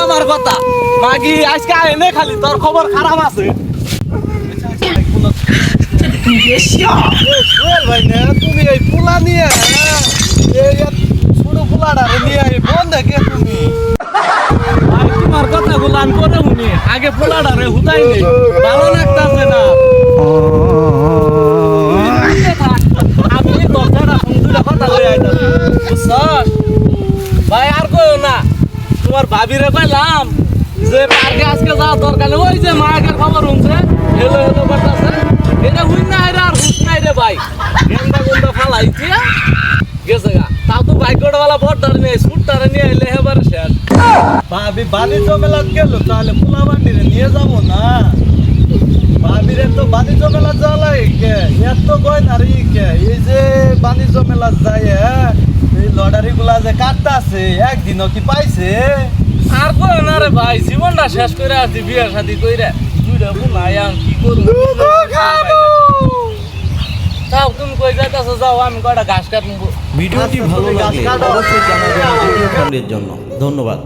আমার কথা মাগি আজকে এনে খালি তোর খবর খারাপ আছে তুমি এই পোলা নিয়ে ছোট পোলাটা নিয়ে বন্ধ দেখে তুমি তোমার কথা গুলো আমি করে শুনি আগে পোলাটা রে হুদাই নেই ভালো লাগতেছে না আমি দরকার দুটা কথা লই আইতাম বুঝছস ভাই আর কইও না তোমার ভাবিরে কইলাম যে পার্কে আজকে যাওয়া দরকার নেই ওই যে মায়ের খবর শুনছে হেলো হেলো করতেছে এটা হুই না আর হুস নাই রে ভাই গেন্দা গেন্দা ফালাইছে গেছে গা তাও তো বাইকওয়ালা বড় নিয়ে স্কুটারে নিয়ে এলে এবার শেষ ভাবি বাণিজ্য মেলা গেল তাহলে পোলা বান্ডিরে নিয়ে যাব না ভাবিরে তো বাণিজ্য মেলা যাওয়া লাগে কে এত গয়না রে কে এই যে বাণিজ্য মেলা যায় এই লটারি গুলা যে কাটতাছে একদিনও কি পাইছে আর কই না রে ভাই জীবনটা শেষ করে আসি বিয়ে শাদী কইরা দুইটা বুনাই আম কি করব তাও তুমি কই যাইতাছো যাও আমি কয়টা ঘাস কাটবো ভিডিওটি ভালো লাগলে অবশ্যই চ্যানেলটি সাবস্ক্রাইব করার জন্য ধন্যবাদ।